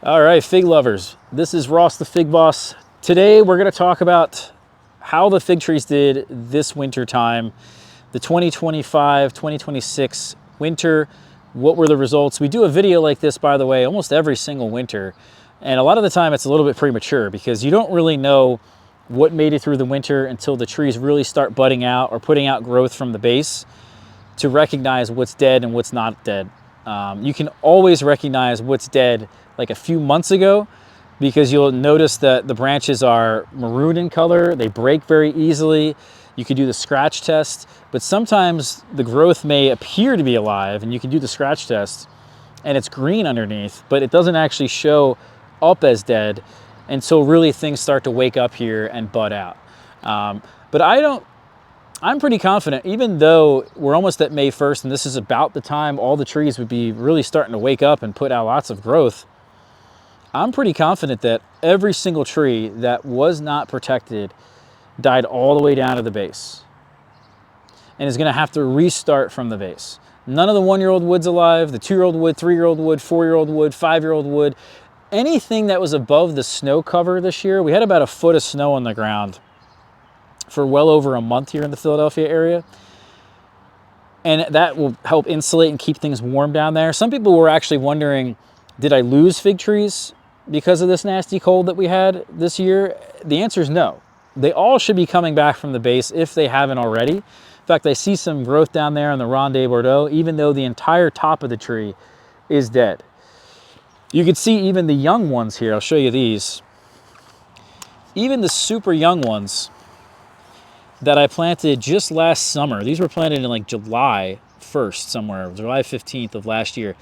All right, fig lovers, this is Ross the Fig Boss. Today we're going to talk about how the fig trees did this winter time, the 2025-2026 winter. What were the results? We do a video like this, by the way, almost every single winter, and a lot of the time it's a little bit premature because you don't really know what made it through the winter until the trees really start budding out or putting out growth from the base to recognize what's dead and what's not dead. You can always recognize what's dead like a few months ago because you'll notice that the branches are maroon in color, they break very easily. You can do the scratch test, but sometimes the growth may appear to be alive and you can do the scratch test and it's green underneath, but it doesn't actually show up as dead until really things start to wake up here and bud out. But I'm pretty confident, even though we're almost at May 1st and this is about the time all the trees would be really starting to wake up and put out lots of growth, I'm pretty confident that every single tree that was not protected died all the way down to the base and is gonna have to restart from the base. None of the 1-year-old wood's alive, the 2-year-old wood, 3-year-old wood, 4-year-old wood, 5-year-old wood, anything that was above the snow cover this year. We had about a foot of snow on the ground for well over a month here in the Philadelphia area. And that will help insulate and keep things warm down there. Some people were actually wondering, did I lose fig trees because of this nasty cold that we had this year? The answer is no. They all should be coming back from the base if they haven't already. In fact, I see some growth down there on the Ronde Bordeaux, even though the entire top of the tree is dead. You can see even the young ones here. I'll show you these. Even the super young ones that I planted just last summer. These were planted in like July 1st somewhere, July 15th of last year.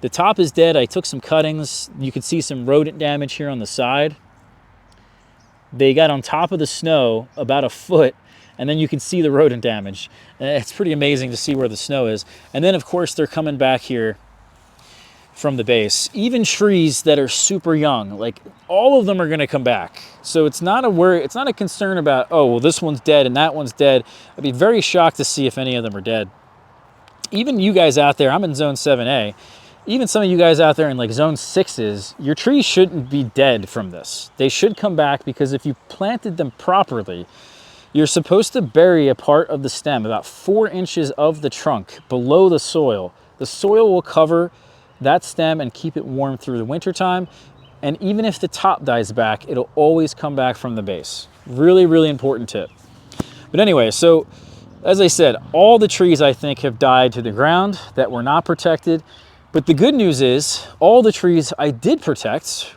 The top is dead. I took some cuttings. You can see some rodent damage here on the side. They got on top of the snow about a foot, and then you can see the rodent damage. It's pretty amazing to see where the snow is. And then of course they're coming back here from the base. Even trees that are super young, like all of them are gonna come back. So it's not a worry, it's not a concern about, oh, well, this one's dead and that one's dead. I'd be very shocked to see if any of them are dead. Even you guys out there, I'm in zone 7A, even some of you guys out there in like zone 6s, your trees shouldn't be dead from this. They should come back because if you planted them properly, you're supposed to bury a part of the stem, about 4 inches of the trunk below the soil. The soil will cover that stem and keep it warm through the winter time. And even if the top dies back, it'll always come back from the base. Really, really important tip. But anyway, so as I said, all the trees I think have died to the ground that were not protected. But the good news is all the trees I did protect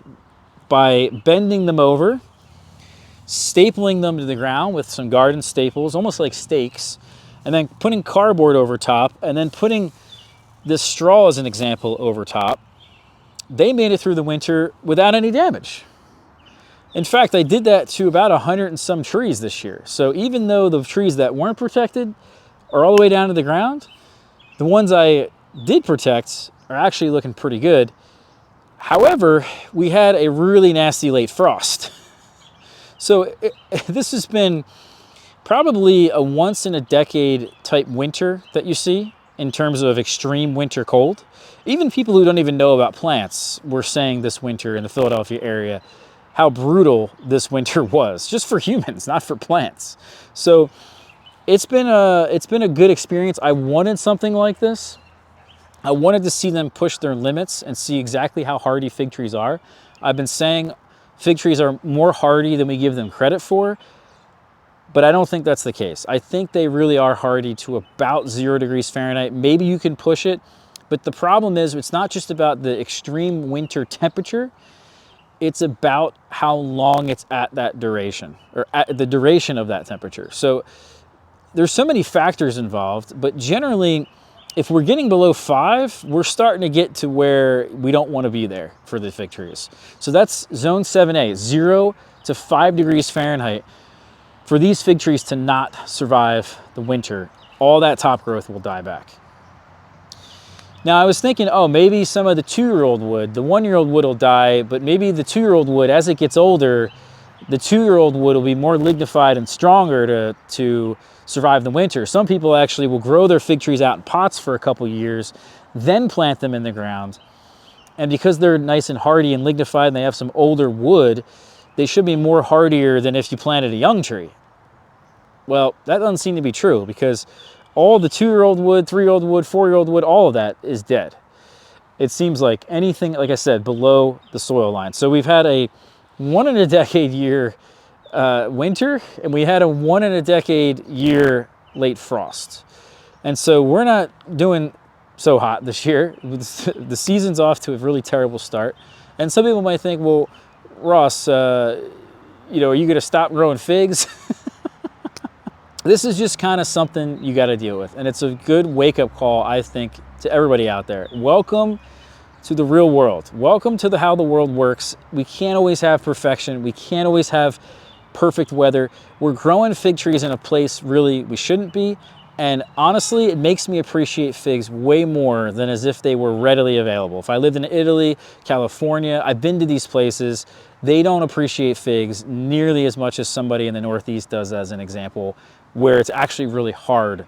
by bending them over, stapling them to the ground with some garden staples, almost like stakes, and then putting cardboard over top, and then putting this straw as an example over top, they made it through the winter without any damage. In fact, I did that to about 100 and some trees this year. So even though the trees that weren't protected are all the way down to the ground, the ones I did protect are actually looking pretty good. However, we had a really nasty late frost. So this has been probably a once in a decade type winter that you see in terms of extreme winter cold. Even people who don't even know about plants were saying this winter in the Philadelphia area how brutal this winter was, just for humans, not for plants. So it's been a good experience. I wanted something like this. I wanted to see them push their limits and see exactly how hardy fig trees are. I've been saying fig trees are more hardy than we give them credit for, but I don't think that's the case. I think they really are hardy to about 0 degrees Fahrenheit. Maybe you can push it, but the problem is it's not just about the extreme winter temperature, it's about how long it's at that duration, or at the duration of that temperature. So there's so many factors involved, but generally, if we're getting below 5, we're starting to get to where we don't want to be there for the fig trees. So that's zone 7A, 0 to 5 degrees Fahrenheit. For these fig trees to not survive the winter, all that top growth will die back. Now I was thinking, oh, maybe some of the 2-year-old wood, the 1-year-old wood will die, but maybe the 2-year-old wood, as it gets older, the 2-year-old wood will be more lignified and stronger to survive the winter. Some people actually will grow their fig trees out in pots for a couple years, then plant them in the ground, And because they're nice and hardy and lignified and they have some older wood, they should be more hardier than if you planted a young tree. Well, that doesn't seem to be true, because all the 2-year-old wood, 3-year-old wood, 4-year-old wood, all of that is dead. It seems like anything, like I said, below the soil line. So we've had a 1 in a decade year winter, and we had a 1 in a decade year late frost. And so we're not doing so hot this year. The season's off to a really terrible start. And some people might think, well, Ross, are you going to stop growing figs? This is just kind of something you got to deal with. And it's a good wake-up call, I think, to everybody out there. Welcome to the real world. Welcome to how the world works. We can't always have perfection. We can't always have perfect weather. We're growing fig trees in a place really we shouldn't be. And honestly, it makes me appreciate figs way more than as if they were readily available. If I lived in Italy, California, I've been to these places, they don't appreciate figs nearly as much as somebody in the Northeast does, as an example, where it's actually really hard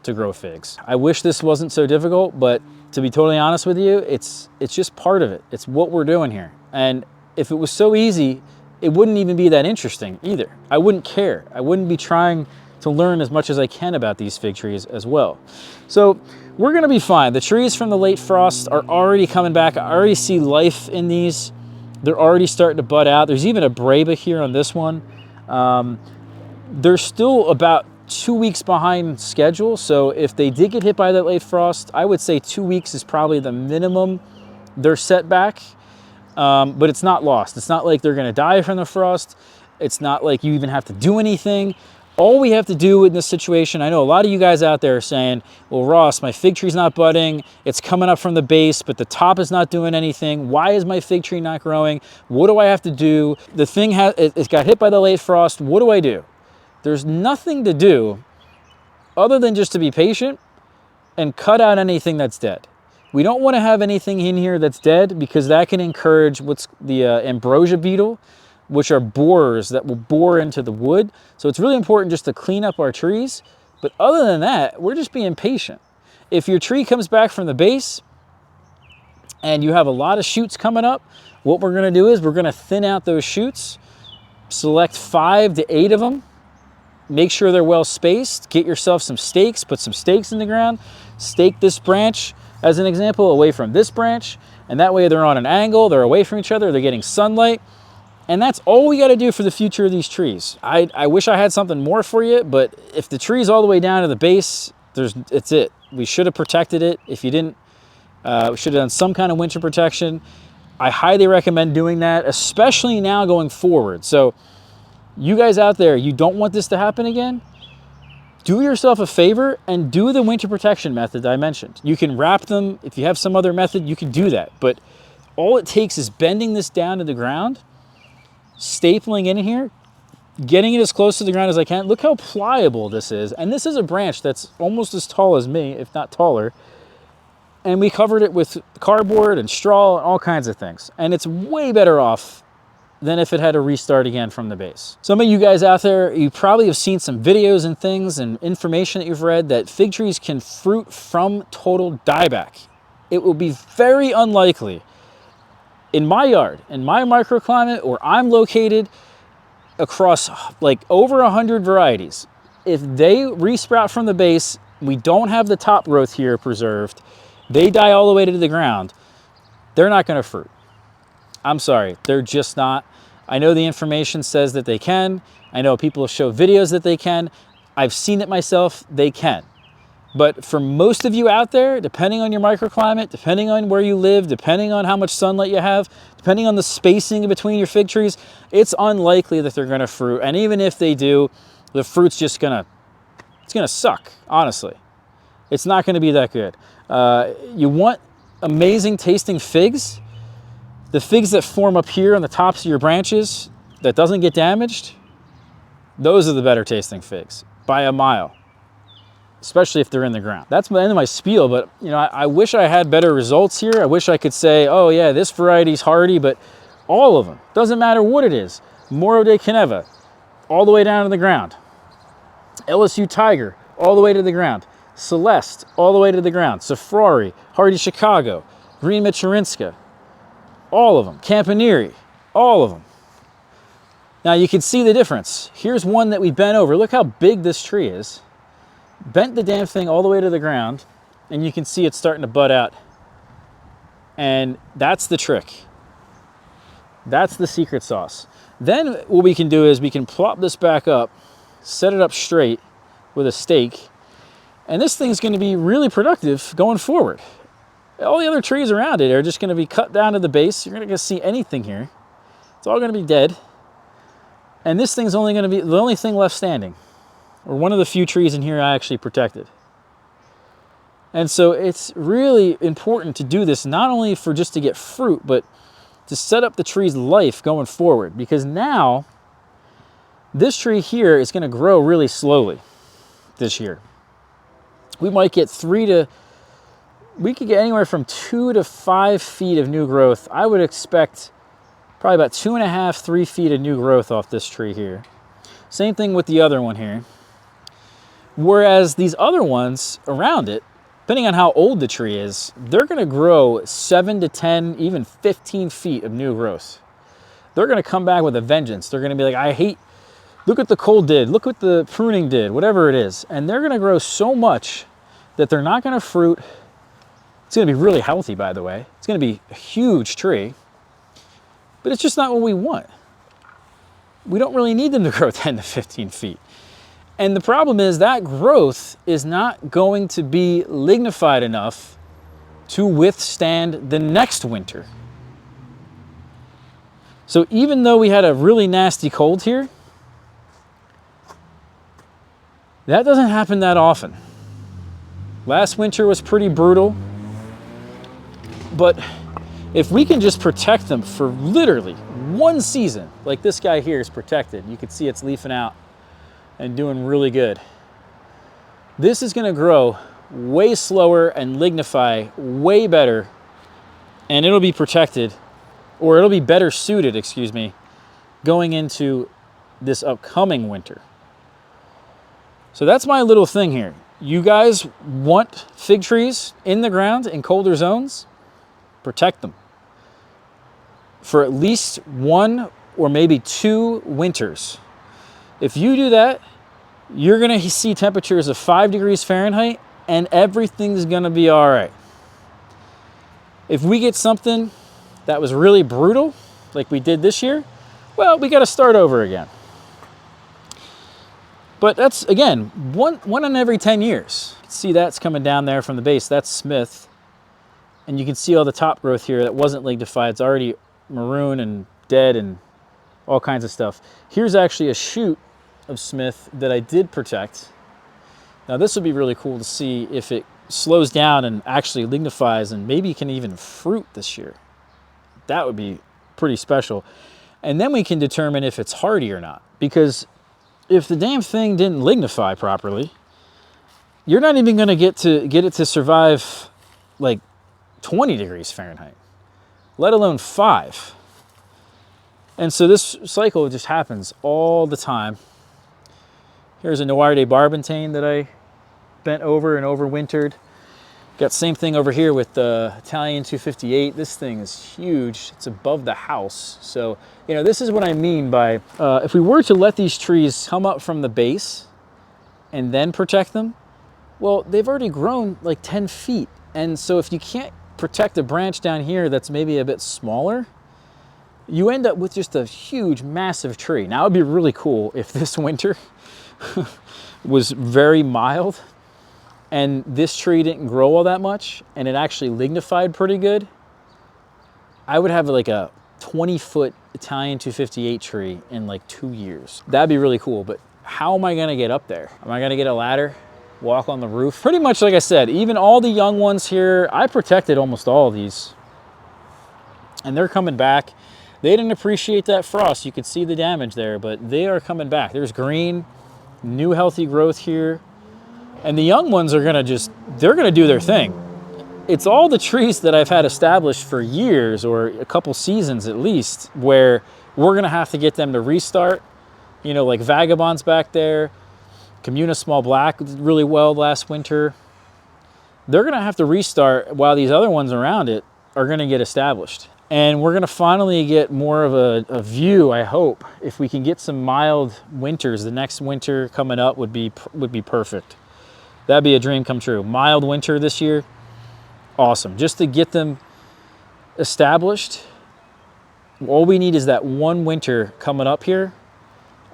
to grow figs. I wish this wasn't so difficult, but to be totally honest with you, it's just part of it. It's what we're doing here. And if it was so easy, it wouldn't even be that interesting either. I wouldn't care. I wouldn't be trying to learn as much as I can about these fig trees as well. So we're gonna be fine. The trees from the late frost are already coming back. I already see life in these. They're already starting to bud out. There's even a braba here on this one. They're still about 2 weeks behind schedule. So if they did get hit by that late frost, I would say 2 weeks is probably the minimum they're set back. But it's not lost. It's not like they're gonna die from the frost. It's not like you even have to do anything. All we have to do in this situation, I know a lot of you guys out there are saying, well, Ross, my fig tree's not budding. It's coming up from the base, but the top is not doing anything. Why is my fig tree not growing? What do I have to do? The thing it got hit by the late frost. What do I do? There's nothing to do other than just to be patient and cut out anything that's dead. We don't want to have anything in here that's dead, because that can encourage what's the ambrosia beetle, which are borers that will bore into the wood. So it's really important just to clean up our trees. But other than that, we're just being patient. If your tree comes back from the base and you have a lot of shoots coming up, what we're gonna do is we're gonna thin out those shoots, select 5 to 8 of them, make sure they're well spaced, get yourself some stakes, put some stakes in the ground, stake this branch, as an example, away from this branch, and that way they're on an angle, they're away from each other, they're getting sunlight. And that's all we got to do for the future of these trees. I wish I had something more for you, but if the tree's all the way down to the base, it's it. We should have protected it. If you didn't, we should have done some kind of winter protection. I highly recommend doing that, especially now going forward. So you guys out there, you don't want this to happen again? Do yourself a favor and do the winter protection method that I mentioned. You can wrap them. If you have some other method, you can do that. But all it takes is bending this down to the ground, stapling in here, getting it as close to the ground as I can. Look how pliable this is. And this is a branch that's almost as tall as me, if not taller. And we covered it with cardboard and straw and all kinds of things. And it's way better off than if it had to restart again from the base. Some of you guys out there, you probably have seen some videos and things and information that you've read that fig trees can fruit from total dieback. It will be very unlikely in my yard, in my microclimate, where I'm located across like over 100 varieties. If they resprout from the base, we don't have the top growth here preserved, they die all the way to the ground, they're not gonna fruit. I'm sorry, they're just not. I know the information says that they can. I know people show videos that they can. I've seen it myself, they can. But for most of you out there, depending on your microclimate, depending on where you live, depending on how much sunlight you have, depending on the spacing between your fig trees, it's unlikely that they're gonna fruit. And even if they do, the fruit's just gonna suck, honestly. It's not gonna be that good. You want amazing tasting figs? The figs that form up here on the tops of your branches that doesn't get damaged, those are the better tasting figs by a mile, especially if they're in the ground. That's the end of my spiel, but you know, I wish I had better results here. I wish I could say, oh yeah, this variety's hardy, but all of them, doesn't matter what it is. Moro de Caneva, all the way down to the ground. LSU Tiger, all the way to the ground. Celeste, all the way to the ground. Safrari, Hardy Chicago, Green Michurinska, all of them. Campanile, all of them. Now you can see the difference. Here's one that we bent over. Look how big this tree is. Bent the damn thing all the way to the ground, and you can see it's starting to bud out. And that's the trick. That's the secret sauce. Then what we can do is we can plop this back up, set it up straight with a stake, and this thing's going to be really productive going forward. All the other trees around it are just going to be cut down to the base. You're not going to see anything here. It's all going to be dead. And this thing's only going to be the only thing left standing, or one of the few trees in here I actually protected. And so it's really important to do this, not only for just to get fruit, but to set up the tree's life going forward. Because now, this tree here is going to grow really slowly this year. We might get we could get anywhere from 2 to 5 feet of new growth. I would expect probably about 2.5, 3 feet of new growth off this tree here. Same thing with the other one here. Whereas these other ones around it, depending on how old the tree is, they're going to grow 7 to 10, even 15 feet of new growth. They're going to come back with a vengeance. They're going to be like, look what the cold did, look what the pruning did, whatever it is. And they're going to grow so much that they're not going to fruit. It's going to be really healthy, by the way. It's going to be a huge tree. But it's just not what we want. We don't really need them to grow 10 to 15 feet. And the problem is that growth is not going to be lignified enough to withstand the next winter. So even though we had a really nasty cold here, that doesn't happen that often. Last winter was pretty brutal, but if we can just protect them for literally one season, like this guy here is protected, you can see it's leafing out and doing really good. This is going to grow way slower and lignify way better, and it'll be protected, or it'll be better suited, excuse me, going into this upcoming winter. So that's my little thing here. You guys want fig trees in the ground in colder zones? Protect them for at least 1 or maybe 2 winters. If you do that, you're going to see temperatures of 5 degrees Fahrenheit and everything's going to be all right. If we get something that was really brutal, like we did this year, well, we got to start over again. But that's, again, one in every 10 years. You can see that's coming down there from the base. That's Smith. And you can see all the top growth here that wasn't lignified. It's already maroon and dead and all kinds of stuff. Here's actually a shoot of Smith that I did protect. Now this would be really cool to see if it slows down and actually lignifies and maybe can even fruit this year. That would be pretty special. And then we can determine if it's hardy or not. Because if the damn thing didn't lignify properly, you're not even going to get it to survive like 20 degrees Fahrenheit, let alone 5. And so this cycle just happens all the time. Here's a Noir de Barbentane that I bent over and overwintered. Got same thing over here with the Italian 258. This thing is huge. It's above the house. So, you know, this is what I mean by if we were to let these trees come up from the base and then protect them, well, they've already grown like 10 feet. And so if you can't protect a branch down here that's maybe a bit smaller, you end up with just a huge, massive tree. Now, it'd be really cool if this winter was very mild and this tree didn't grow all that much and it actually lignified pretty good. I would have like a 20-foot Italian 258 tree in like 2 years. That'd be really cool, but how am I gonna get up there? Am I gonna get a ladder, walk on the roof? Pretty much like I said, even all the young ones here, I protected almost all of these. And they're coming back. They didn't appreciate that frost. You could see the damage there, but they are coming back. There's green, new healthy growth here. And the young ones are gonna they're gonna do their thing. It's all the trees that I've had established for years or a couple seasons at least, where we're gonna have to get them to restart. You know, like Vagabond's back there. Comuna Small Black did really well last winter. They're gonna have to restart while these other ones around it are gonna get established. And we're gonna finally get more of a view, I hope. If we can get some mild winters, the next winter coming up would be perfect. That'd be a dream come true. Mild winter this year, awesome. Just to get them established, all we need is that one winter coming up here.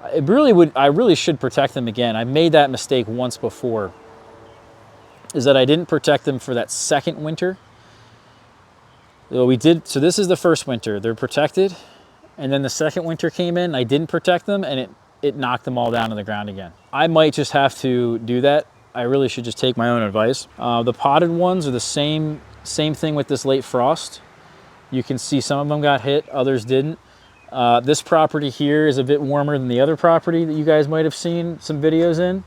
I really should protect them again. I made that mistake once before, is that I didn't protect them for that second winter. So this is the first winter, they're protected. And then the second winter came in, I didn't protect them, and it knocked them all down to the ground again. I might just have to do that. I really should just take my own advice. The potted ones are the same thing with this late frost. You can see some of them got hit, others didn't. This property here is a bit warmer than the other property that you guys might have seen some videos in.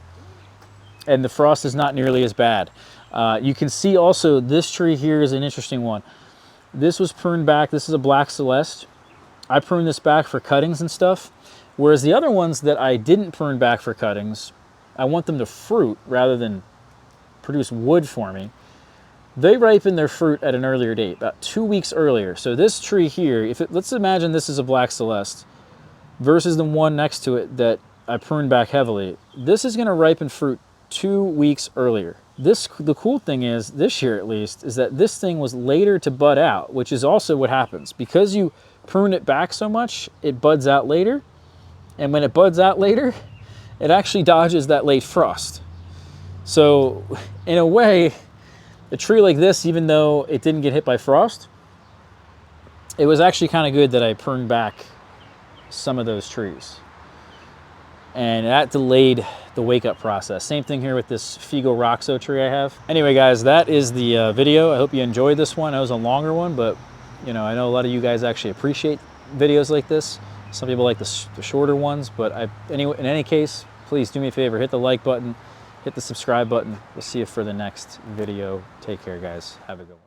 And the frost is not nearly as bad. You can see also this tree here is an interesting one. This was pruned back. This is a Black Celeste. I pruned this back for cuttings and stuff. Whereas the other ones that I didn't prune back for cuttings, I want them to fruit rather than produce wood for me. They ripen their fruit at an earlier date, about 2 weeks earlier. So this tree here, let's imagine this is a Black Celeste versus the one next to it that I pruned back heavily. This is gonna ripen fruit 2 weeks earlier. The cool thing is, this year at least, is that this thing was later to bud out, which is also what happens. Because you prune it back so much, it buds out later. And when it buds out later, it actually dodges that late frost. So in a way, a tree like this, even though it didn't get hit by frost, it was actually kind of good that I pruned back some of those trees. And that delayed the wake up process. Same thing here with this Figo Roxo tree I have. Anyway, guys, that is the video. I hope you enjoyed this one. It was a longer one, but I know a lot of you guys actually appreciate videos like this. Some people like the shorter ones, but in any case, please do me a favor, hit the like button, hit the subscribe button. We'll see you for the next video. Take care, guys. Have a good one.